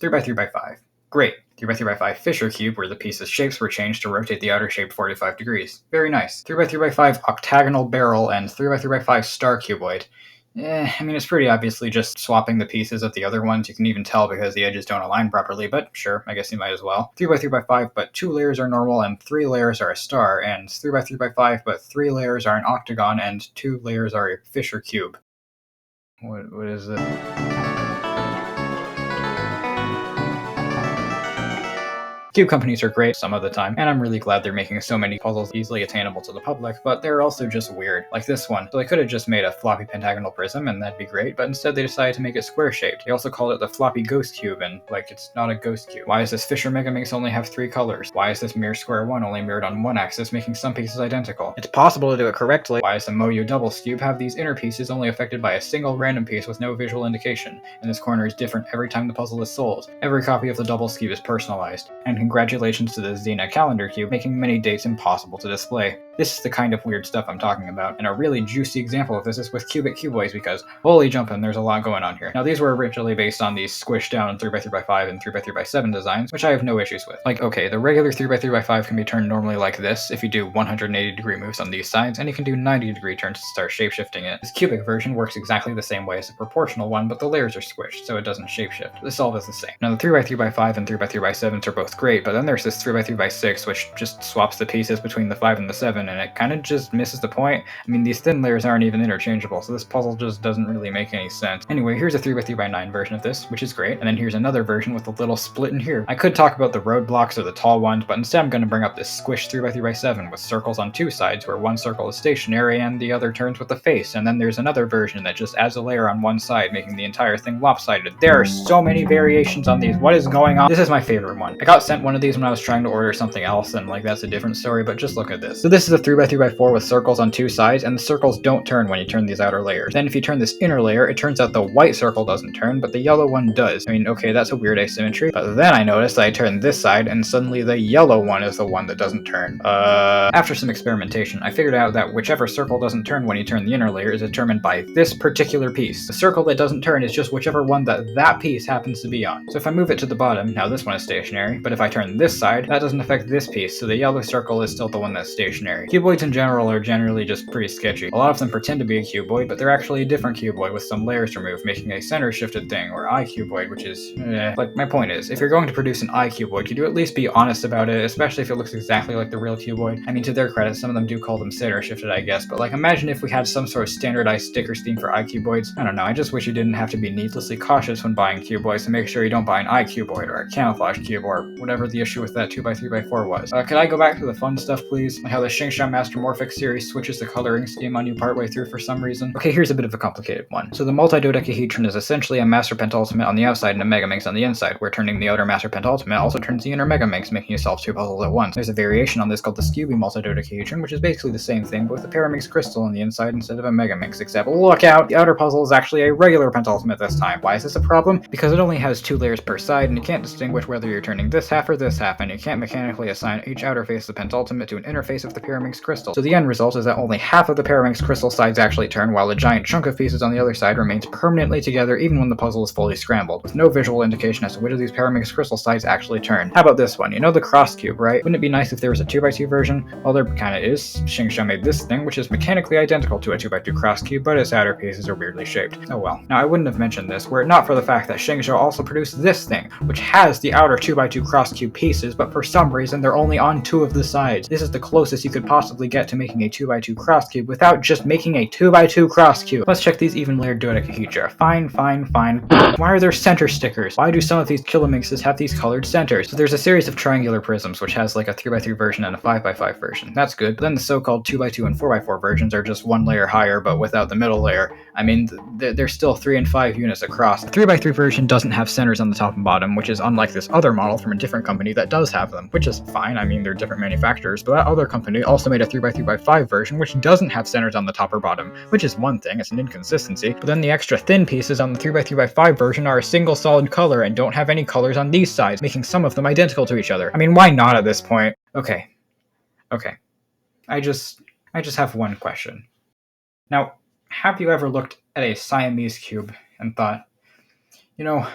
3x3x5. Great. 3x3x5 Fisher cube, where the piece's shapes were changed to rotate the outer shape 45 degrees. Very nice. 3x3x5 octagonal barrel and 3x3x5 star cuboid. I mean, it's pretty obviously just swapping the pieces of the other ones. You can even tell because the edges don't align properly, but sure, I guess you might as well. 3x3x5, but 2 layers are normal and 3 layers are a star, and 3x3x5, but 3 layers are an octagon and 2 layers are a Fisher cube. What is it? Cube companies are great some of the time, and I'm really glad they're making so many puzzles easily attainable to the public, but they're also just weird, like this one. So they could have just made a floppy pentagonal prism, and that'd be great, but instead they decided to make it square-shaped. They also called it the floppy ghost cube, and, like, it's not a ghost cube. Why does this Fisher Megaminx only have 3 colors? Why is this mirror square 1 only mirrored on one axis, making some pieces identical? It's possible to do it correctly. Why does the Moyu doubles cube have these inner pieces only affected by a single random piece with no visual indication? And this corner is different every time the puzzle is solved. Every copy of the doubles cube is personalized. And congratulations to the Xena calendar cube, making many dates impossible to display. This is the kind of weird stuff I'm talking about, and a really juicy example of this is with cubic cuboids because, holy jumpin', there's a lot going on here. Now these were originally based on these squished down 3x3x5 and 3x3x7 designs, which I have no issues with. Like, okay, the regular 3x3x5 can be turned normally like this if you do 180 degree moves on these sides, and you can do 90 degree turns to start shapeshifting it. This cubic version works exactly the same way as the proportional one, but the layers are squished, so it doesn't shapeshift. This all is the same. Now the 3x3x5 and 3x3x7s are both great, but then there's this 3x3x6, which just swaps the pieces between the 5 and the 7, and it kind of just misses the point. I mean, these thin layers aren't even interchangeable, so this puzzle just doesn't really make any sense. Anyway, here's a 3x3x9 version of this, which is great, and then here's another version with a little split in here. I could talk about the roadblocks or the tall ones, but instead I'm going to bring up this squished 3x3x7 with circles on 2 sides, where one circle is stationary and the other turns with the face, and then there's another version that just adds a layer on one side, making the entire thing lopsided. There are so many variations on these. What is going on? This is my favorite one. I got sent one of these when I was trying to order something else, and like that's a different story, but just look at this. So this is a 3x3x4 with circles on 2 sides, and the circles don't turn when you turn these outer layers. Then if you turn this inner layer, it turns out the white circle doesn't turn, but the yellow one does. I mean, okay, that's a weird asymmetry, but then I noticed that I turned this side, and suddenly the yellow one is the one that doesn't turn. After some experimentation, I figured out that whichever circle doesn't turn when you turn the inner layer is determined by this particular piece. The circle that doesn't turn is just whichever one that piece happens to be on. So if I move it to the bottom, now this one is stationary, but if I turn this side, that doesn't affect this piece, so the yellow circle is still the one that's stationary. Cuboids in general are generally just pretty sketchy. A lot of them pretend to be a cuboid, but they're actually a different cuboid with some layers removed, making a center shifted thing, or I-cuboid, which is Like, my point is, if you're going to produce an I-cuboid, could you at least be honest about it, especially if it looks exactly like the real cuboid? I mean, to their credit, some of them do call them center shifted, I guess, but like, imagine if we had some sort of standardized sticker scheme for I-cuboids. I don't know, I just wish you didn't have to be needlessly cautious when buying cuboids to make sure you don't buy an I-cuboid or a camouflage cube or whatever the issue with that 2x3x4 was. Could I go back to the fun stuff, please? Like how the Shingsha Mastermorphic series switches the coloring scheme on you partway through for some reason? Okay, here's a bit of a complicated one. So the multi-dodecahedron is essentially a Master Pentultimate on the outside and a Megaminx on the inside, where turning the outer Master Pentultimate also turns the inner Megaminx, making you solve 2 puzzles at once. There's a variation on this called the Scooby multi-dodecahedron, which is basically the same thing, but with a Pyraminx crystal on the inside instead of a Megaminx, except look out! The outer puzzle is actually a regular Pentultimate this time. Why is this a problem? Because it only has 2 layers per side, and you can't distinguish whether you're turning this half or this half, and you can't mechanically assign each outer face of the Pentultimate to an inner face of the Pyraminx crystal. So the end result is that only half of the Pyraminx crystal sides actually turn, while a giant chunk of pieces on the other side remains permanently together even when the puzzle is fully scrambled, with no visual indication as to which of these Pyraminx crystal sides actually turn. How about this one? You know the cross cube, right? Wouldn't it be nice if there was a 2x2 version? Well, there kinda is. Shingsha made this thing, which is mechanically identical to a 2x2 cross cube, but its outer pieces are weirdly shaped. Oh well. Now, I wouldn't have mentioned this were it not for the fact that Shingsha also produced this thing, which has the outer 2x2 cross cube pieces, but for some reason they're only on 2 of the sides. This is the closest you could possibly get to making a 2x2 cross cube without just making a 2x2 cross cube. Let's check these even layered dodecahedra. Fine. Why are there center stickers? Why do some of these Kilominxes have these colored centers? So there's a series of triangular prisms, which has like a 3x3 version and a 5x5 version. That's good. But then the so-called 2x2 and 4x4 versions are just 1 layer higher, but without the middle layer. I mean, they're still 3 and 5 units across. The 3x3 version doesn't have centers on the top and bottom, which is unlike this other model from a different company that does have them, which is fine. I mean, they're different manufacturers, but that other company also made a 3x3x5 version, which doesn't have centers on the top or bottom, which is one thing, it's an inconsistency, but then the extra thin pieces on the 3x3x5 version are a single solid color and don't have any colors on these sides, making some of them identical to each other. I mean, why not at this point? Okay. I just have one question. Now, have you ever looked at a Siamese cube and thought, you know,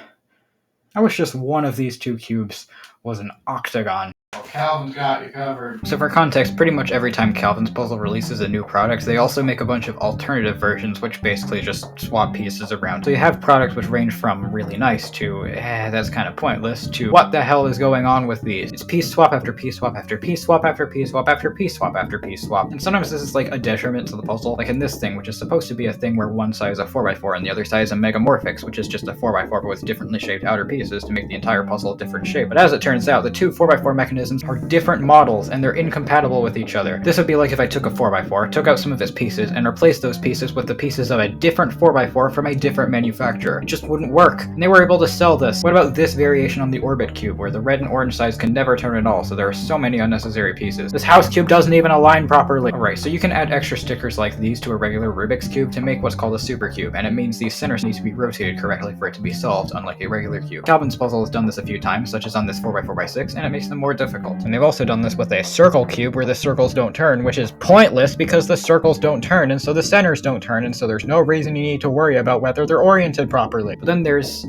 I wish just one of these two cubes was an octagon. Calvin's got you covered. So for context, pretty much every time Calvin's Puzzle releases a new product, they also make a bunch of alternative versions which basically just swap pieces around. So you have products which range from really nice to, that's kind of pointless, to what the hell is going on with these? It's piece swap after piece swap after piece swap after piece swap after piece swap after piece swap. And sometimes this is like a detriment to the puzzle, like in this thing, which is supposed to be a thing where one side is a 4x4 and the other side is a Megamorphix, which is just a 4x4 with differently shaped outer pieces to make the entire puzzle a different shape. But as it turns out, the two 4x4 mechanisms are different models and they're incompatible with each other. This would be like if I took a 4x4, took out some of its pieces, and replaced those pieces with the pieces of a different 4x4 from a different manufacturer. It just wouldn't work. And they were able to sell this. What about this variation on the Orbit Cube, where the red and orange sides can never turn at all, so there are so many unnecessary pieces. This house cube doesn't even align properly. Alright, so you can add extra stickers like these to a regular Rubik's Cube to make what's called a super cube, and it means these centers need to be rotated correctly for it to be solved, unlike a regular cube. Calvin's Puzzle has done this a few times, such as on this 4x4x6, and it makes them more difficult. And they've also done this with a circle cube where the circles don't turn, which is pointless because the circles don't turn and so the centers don't turn, and so there's no reason you need to worry about whether they're oriented properly. But then there's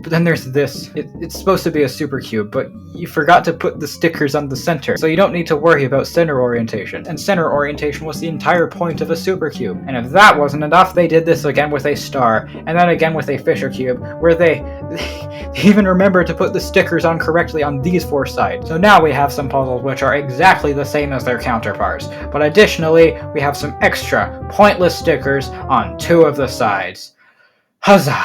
this. It's supposed to be a super cube, but you forgot to put the stickers on the center, so you don't need to worry about center orientation. And center orientation was the entire point of a super cube. And if that wasn't enough, they did this again with a star, and then again with a Fisher cube, where they even remember to put the stickers on correctly on these four sides. So now we have some puzzles which are exactly the same as their counterparts, but additionally, we have some extra pointless stickers on two of the sides. Huzzah!